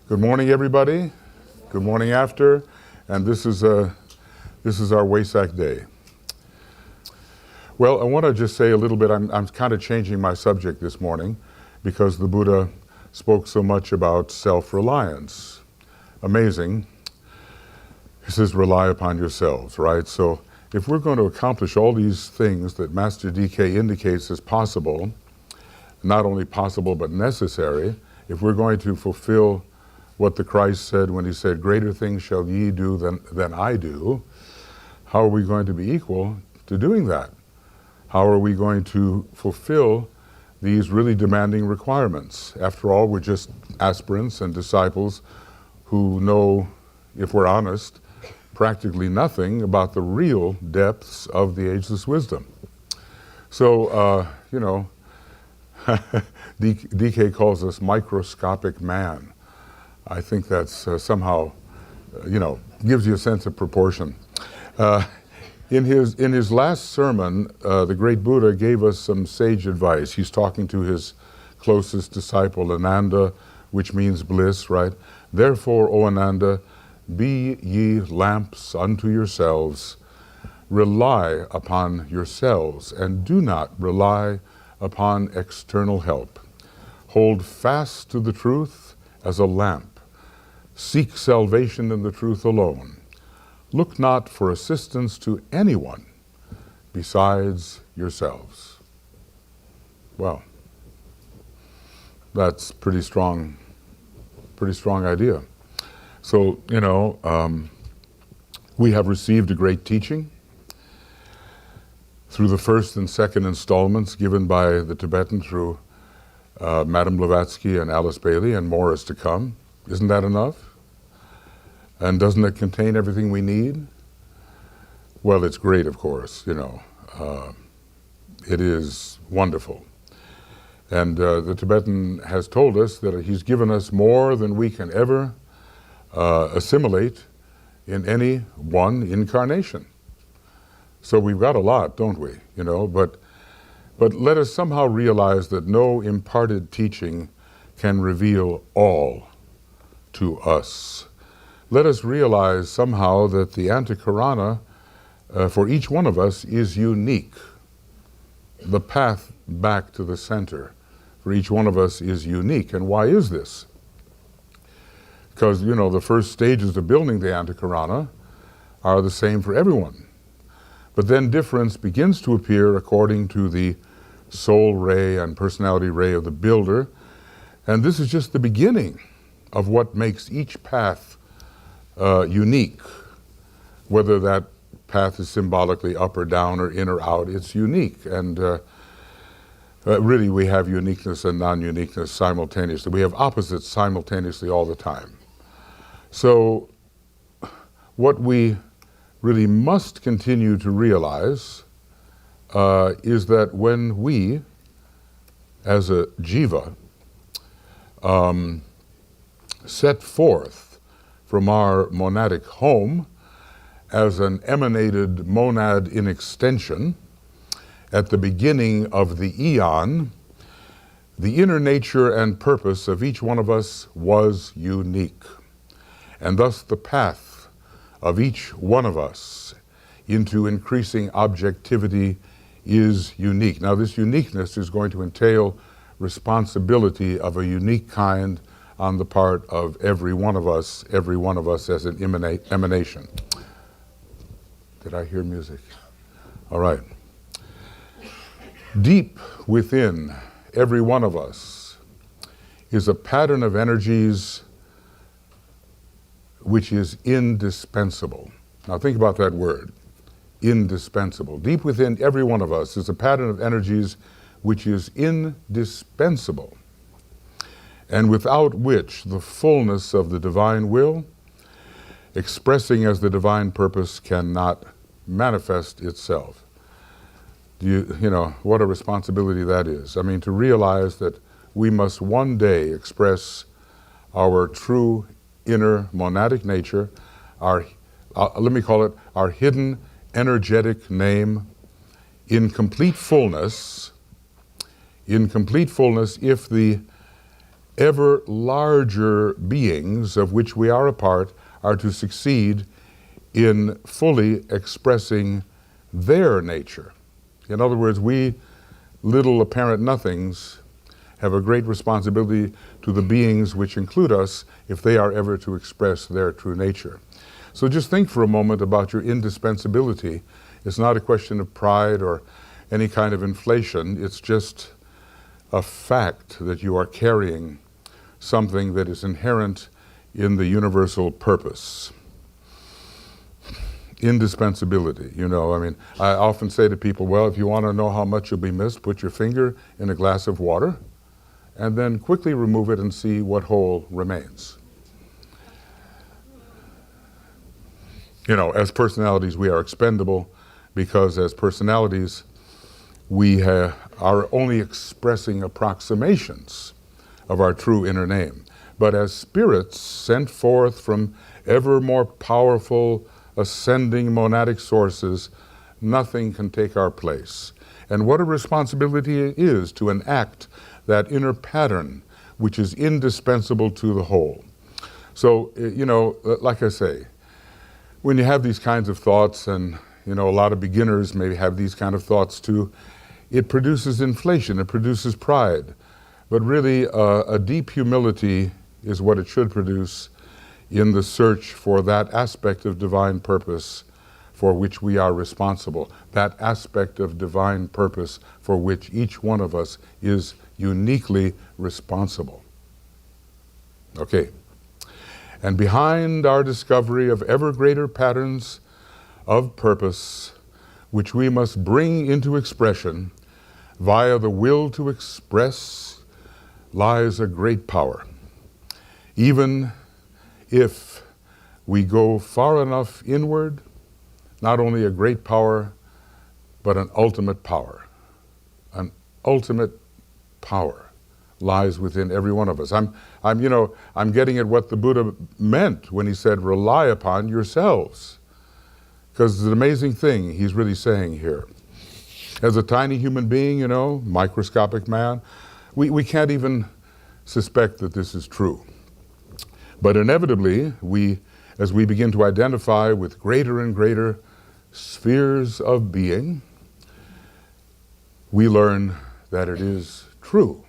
Good morning, everybody. Good morning after. And this is our Wesak Day. Well, I want to just say a little bit, I'm kind of changing my subject this morning because the Buddha spoke so much about self-reliance. Amazing. He says, rely upon yourselves, right? So if we're going to accomplish all these things that Master DK indicates as possible, not only possible but necessary, if we're going to fulfill what the Christ said when he said, greater things shall ye do than I do, how are we going to be equal to doing that? How are we going to fulfill these really demanding requirements? After all, we're just aspirants and disciples who know, if we're honest, practically nothing about the real depths of the ageless wisdom. So, DK calls us microscopic man. I think that's somehow, gives you a sense of proportion. In his last sermon, the great Buddha gave us some sage advice. He's talking to his closest disciple, Ananda, which means bliss, right? Therefore, O Ananda, be ye lamps unto yourselves, rely upon yourselves, and do not rely upon external help. Hold fast to the truth as a lamp. Seek salvation in the truth alone. Look not for assistance to anyone besides yourselves. Well, that's pretty strong idea. So, we have received a great teaching through the first and second installments given by the Tibetan through Madame Blavatsky and Alice Bailey, and more is to come. Isn't that enough? And doesn't it contain everything we need? Well, it's great, of course, it is wonderful. And the Tibetan has told us that he's given us more than we can ever assimilate in any one incarnation. So we've got a lot, don't we? But let us somehow realize that no imparted teaching can reveal all to us. Let us realize somehow that the Antakarana for each one of us is unique. The path back to the center for each one of us is unique. And why is this? Because, the first stages of building the Antakarana are the same for everyone. But then difference begins to appear according to the soul ray and personality ray of the builder. And this is just the beginning of what makes each path unique. Whether that path is symbolically up or down or in or out, it's unique. And really we have uniqueness and non-uniqueness simultaneously. We have opposites simultaneously all the time. So what we really must continue to realize is that when we, as a jiva, set forth from our monadic home as an emanated monad in extension at the beginning of the eon, the inner nature and purpose of each one of us was unique. And thus the path of each one of us into increasing objectivity is unique. Now this uniqueness is going to entail responsibility of a unique kind on the part of every one of us as an emanation. Did I hear music? All right. Deep within every one of us is a pattern of energies which is indispensable. Now think about that word, indispensable. Deep within every one of us is a pattern of energies which is indispensable, and without which the fullness of the divine will, expressing as the divine purpose, cannot manifest itself. What a responsibility that is. I mean, to realize that we must one day express our true inner monadic nature, let me call it our hidden energetic name, in complete fullness, if the ever larger beings of which we are a part are to succeed in fully expressing their nature. In other words, we little apparent nothings have a great responsibility to the beings which include us if they are ever to express their true nature. So just think for a moment about your indispensability. It's not a question of pride or any kind of inflation. It's just a fact that you are carrying something that is inherent in the universal purpose. Indispensability, you know, I mean, I often say to people, well, if you want to know how much you'll be missed, put your finger in a glass of water and then quickly remove it and see what hole remains. You know, as personalities, we are expendable because as personalities, we are only expressing approximations of our true inner name. But as spirits sent forth from ever more powerful ascending monadic sources, nothing can take our place. And what a responsibility it is to enact that inner pattern which is indispensable to the whole. So, you know, like I say, when you have these kinds of thoughts, and you know, a lot of beginners maybe have these kind of thoughts too, it produces inflation, it produces pride. But really, a deep humility is what it should produce in the search for that aspect of divine purpose for which we are responsible, that aspect of divine purpose for which each one of us is uniquely responsible. Okay. And behind our discovery of ever greater patterns of purpose, which we must bring into expression via the will to express, lies a great power. Even if we go far enough inward, not only a great power, but an ultimate power. An ultimate power lies within every one of us. I'm getting at what the Buddha meant when he said, rely upon yourselves. Because it's an amazing thing he's really saying here. As a tiny human being, you know, microscopic man, we can't even suspect that this is true. But inevitably, as we begin to identify with greater and greater spheres of being, we learn that it is true.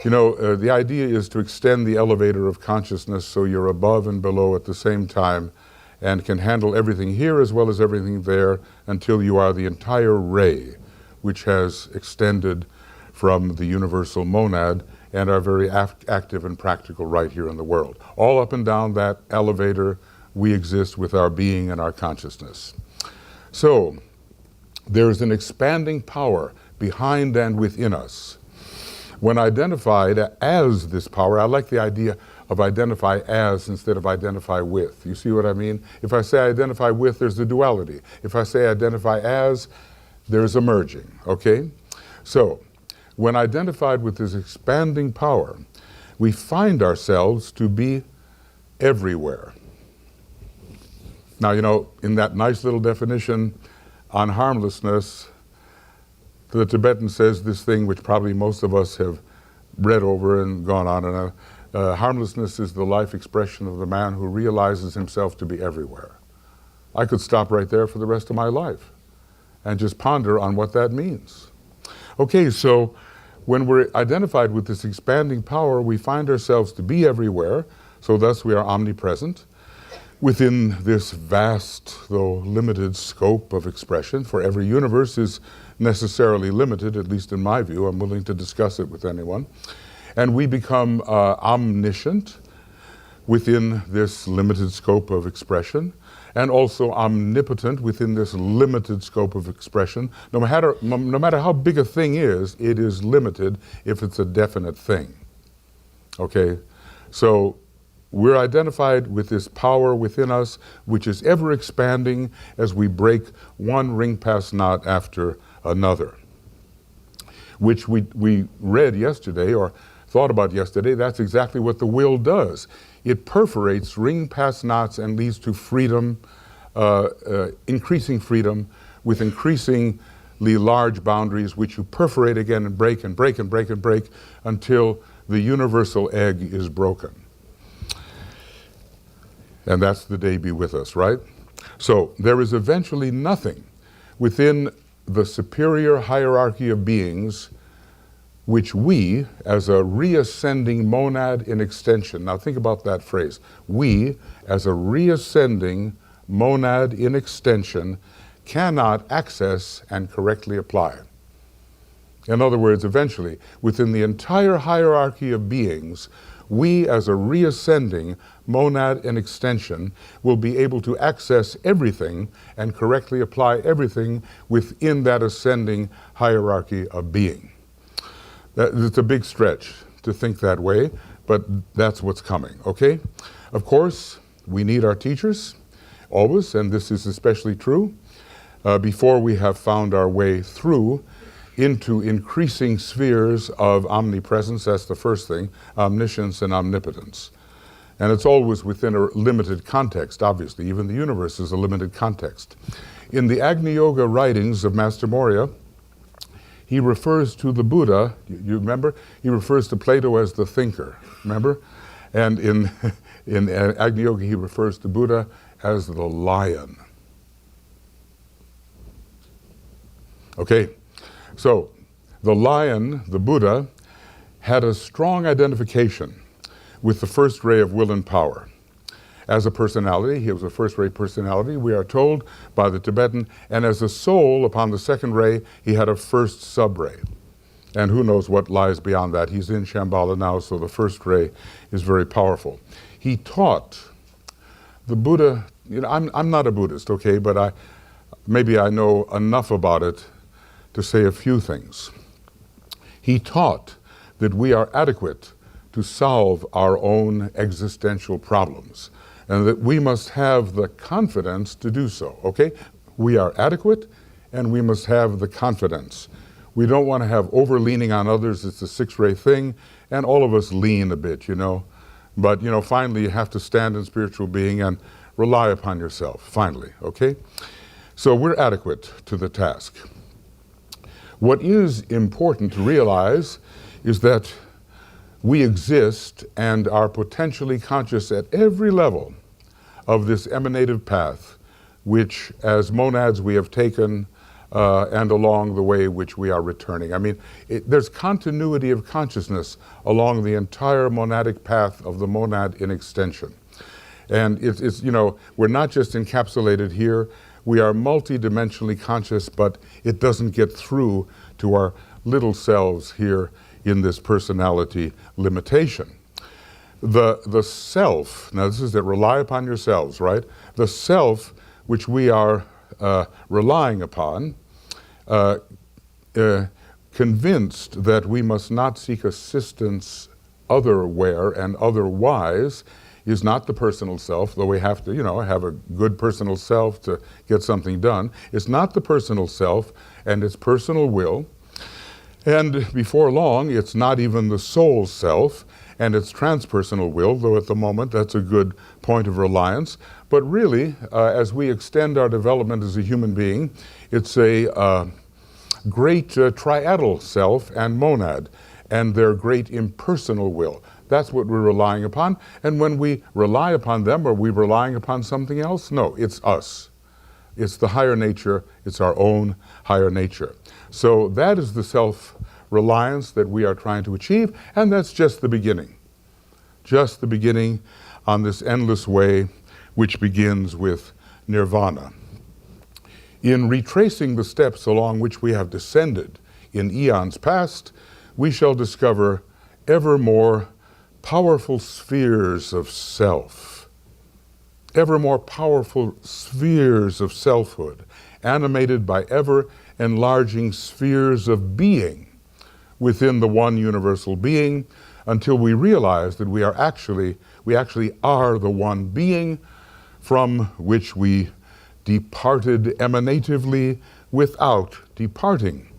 You know, the idea is to extend the elevator of consciousness so you're above and below at the same time and can handle everything here as well as everything there until you are the entire ray, which has extended from the universal monad and are very active and practical right here in the world. All up and down that elevator, we exist with our being and our consciousness. So, there's an expanding power behind and within us. When identified as this power, I like the idea of identify as instead of identify with. You see what I mean? If I say identify with, there's the duality. If I say identify as, there's a merging, okay? So, when identified with this expanding power, we find ourselves to be everywhere. Now, you know, in that nice little definition on harmlessness, the Tibetan says this thing which probably most of us have read over and gone on, and harmlessness is the life expression of the man who realizes himself to be everywhere. I could stop right there for the rest of my life and just ponder on what that means. Okay, so when we're identified with this expanding power, we find ourselves to be everywhere, so thus we are omnipresent within this vast, though limited scope of expression, for every universe is necessarily limited, at least in my view. I'm willing to discuss it with anyone. And we become omniscient within this limited scope of expression, and also omnipotent within this limited scope of expression. No matter how big a thing is, it is limited if it's a definite thing. Okay? So we're identified with this power within us, which is ever expanding as we break one ring pass knot after another, which we read yesterday or thought about yesterday. That's exactly what the will does. It perforates ring pass knots and leads to freedom, increasing freedom with increasingly large boundaries, which you perforate again and break and break and break and break until the universal egg is broken. And that's the day be with us, right? So there is eventually nothing within the superior hierarchy of beings which we, as a reascending monad in extension, now think about that phrase, we, as a reascending monad in extension, cannot access and correctly apply. In other words, eventually, within the entire hierarchy of beings, we, as a reascending monad in extension, will be able to access everything and correctly apply everything within that ascending hierarchy of being. It's a big stretch to think that way, but that's what's coming, okay? Of course, we need our teachers, always, and this is especially true, before we have found our way through into increasing spheres of omnipresence. That's the first thing, omniscience and omnipotence. And it's always within a limited context, obviously. Even the universe is a limited context. In the Agni Yoga writings of Master Morya, he refers to the Buddha, you remember? He refers to Plato as the thinker, remember? And in Agni Yoga, he refers to Buddha as the lion. Okay, so the lion, the Buddha, had a strong identification with the first ray of will and power. As a personality, he was a first-ray personality, we are told by the Tibetan, and as a soul, upon the second ray, he had a first sub-ray. And who knows what lies beyond that. He's in Shambhala now, so the first ray is very powerful. He taught the Buddha, you know, I'm not a Buddhist, okay, but maybe I know enough about it to say a few things. He taught that we are adequate to solve our own existential problems, and that we must have the confidence to do so, okay? We are adequate, and we must have the confidence. We don't want to have over-leaning on others. It's a six-ray thing, and all of us lean a bit, you know. But, you know, finally you have to stand in spiritual being and rely upon yourself, finally, okay? So we're adequate to the task. What is important to realize is that we exist and are potentially conscious at every level of this emanative path, which as monads we have taken and along the way which we are returning. I mean, there's continuity of consciousness along the entire monadic path of the monad in extension. And it's you know, we're not just encapsulated here, we are multidimensionally conscious, but it doesn't get through to our little selves here in this personality limitation. The self, now this is that rely upon yourselves, right? The self which we are relying upon, convinced that we must not seek assistance otherwhere and otherwise, is not the personal self, though we have to, you know, have a good personal self to get something done. It's not the personal self and its personal will. And before long, it's not even the soul self and its transpersonal will, though at the moment that's a good point of reliance. But really, as we extend our development as a human being, it's a great triadal self and monad, and their great impersonal will. That's what we're relying upon. And when we rely upon them, are we relying upon something else? No, it's us. It's the higher nature, it's our own higher nature. So that is the self-reliance that we are trying to achieve, and that's just the beginning. Just the beginning on this endless way which begins with nirvana. In retracing the steps along which we have descended in eons past, we shall discover ever more powerful spheres of self, ever more powerful spheres of selfhood, animated by ever enlarging spheres of being within the one universal being, until we realize that we actually are the one being from which we departed emanatively without departing.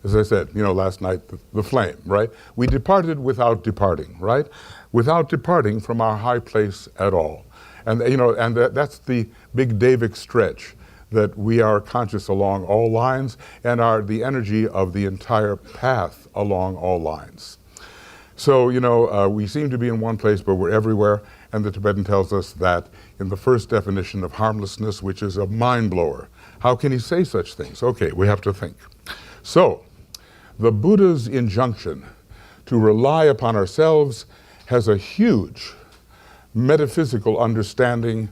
As I said, you know, last night, the flame, right? We departed without departing, right? Without departing from our high place at all. And, you know, and that's the big Davic stretch, that we are conscious along all lines and are the energy of the entire path along all lines. So, we seem to be in one place, but we're everywhere. And the Tibetan tells us that in the first definition of harmlessness, which is a mind blower. How can he say such things? Okay, we have to think. So, the Buddha's injunction to rely upon ourselves has a huge metaphysical understanding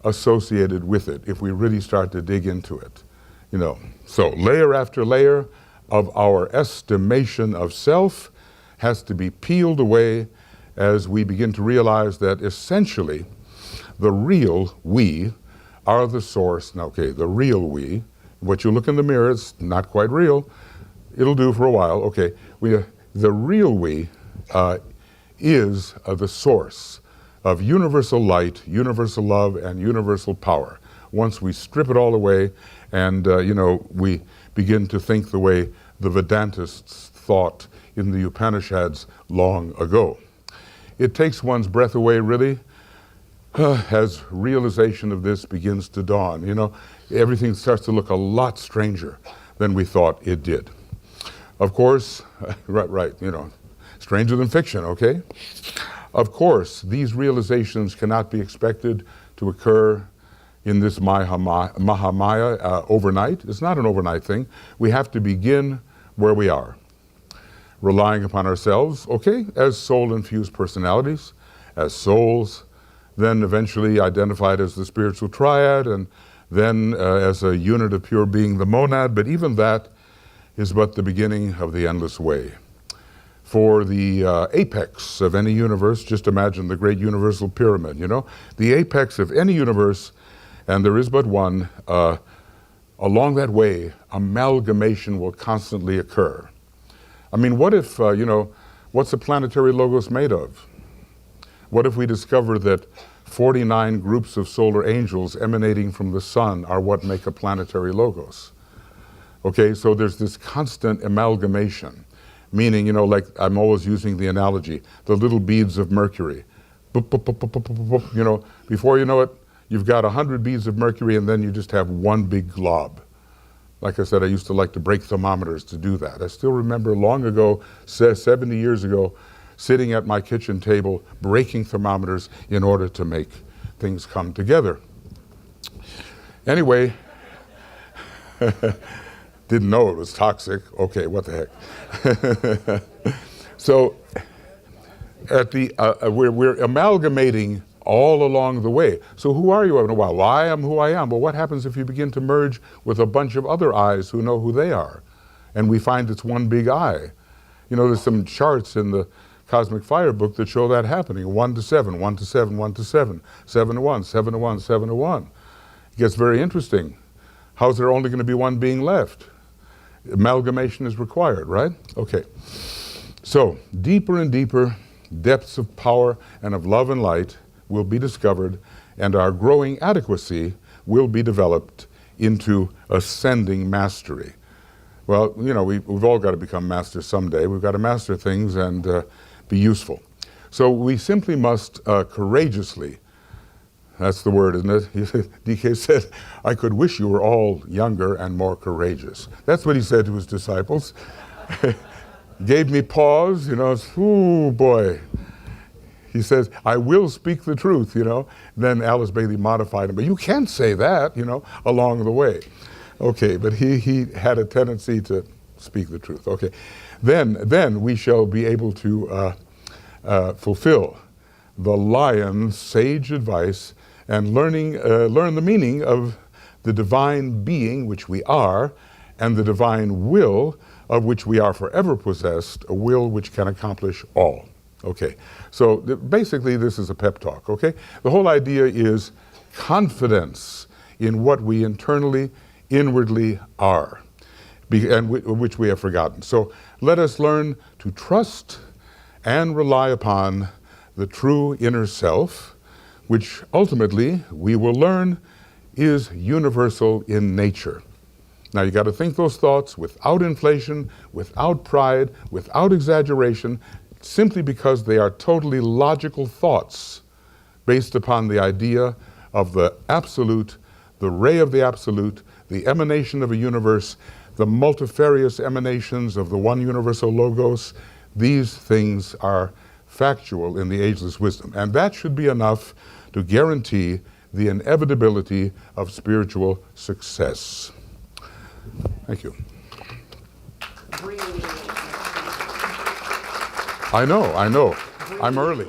associated with it if we really start to dig into it. So layer after layer of our estimation of self has to be peeled away as we begin to realize that essentially the real we are the source. Now, okay, the real we, what you look in the mirror, it's not quite real. It'll do for a while. Okay, the real we is the source of universal light, universal love, and universal power. Once we strip it all away and, we begin to think the way the Vedantists thought in the Upanishads long ago. It takes one's breath away, really, as realization of this begins to dawn. Everything starts to look a lot stranger than we thought it did. Of course, right, stranger than fiction, okay? Of course, these realizations cannot be expected to occur in this Mahamaya overnight. It's not an overnight thing. We have to begin where we are, relying upon ourselves, okay, as soul-infused personalities, as souls, then eventually identified as the spiritual triad, and then as a unit of pure being, the monad. But even that is but the beginning of the endless way. For the apex of any universe, just imagine the great universal pyramid, the apex of any universe, and there is but one, along that way, amalgamation will constantly occur. I mean, what if, what's a planetary logos made of? What if we discover that 49 groups of solar angels emanating from the sun are what make a planetary logos? Okay, so there's this constant amalgamation. Meaning, like I'm always using the analogy, the little beads of mercury. Boop, boop, boop, boop, boop, boop, boop. Before you know it, you've got 100 beads of mercury and then you just have one big glob. Like I said, I used to like to break thermometers to do that. I still remember long ago, 70 years ago, sitting at my kitchen table, breaking thermometers in order to make things come together. Anyway, didn't know it was toxic. Okay, what the heck. So we're amalgamating all along the way. So who are you? Well, I am who I am. Well, what happens if you begin to merge with a bunch of other I's who know who they are? And we find it's one big I. There's some charts in the Cosmic Fire book that show that happening. 1 to 7, 1 to 7, 1 to 7, 7 to 1, 7 to 1, 7 to 1. It gets very interesting. How's there only going to be one being left? Amalgamation is required, right? Okay. So deeper and deeper depths of power and of love and light will be discovered, and our growing adequacy will be developed into ascending mastery. Well, we've all got to become masters someday. We've got to master things and be useful. So we simply must courageously, that's the word, isn't it? DK said, I could wish you were all younger and more courageous. That's what he said to his disciples. Gave me pause, ooh, boy. He says, I will speak the truth, Then Alice Bailey modified him, but you can't say that, along the way. Okay, but he had a tendency to speak the truth. Okay, then we shall be able to fulfill the lion's sage advice and learn the meaning of the divine being which we are and the divine will of which we are forever possessed, a will which can accomplish all. Okay, so basically this is a pep talk, okay? The whole idea is confidence in what we inwardly are, and which we have forgotten. So let us learn to trust and rely upon the true inner self, which ultimately we will learn is universal in nature. Now you got to think those thoughts without inflation, without pride, without exaggeration, simply because they are totally logical thoughts based upon the idea of the absolute, the ray of the absolute, the emanation of a universe, the multifarious emanations of the one universal logos, these things are factual in the ageless wisdom. And that should be enough to guarantee the inevitability of spiritual success. Thank you. I know. I'm early.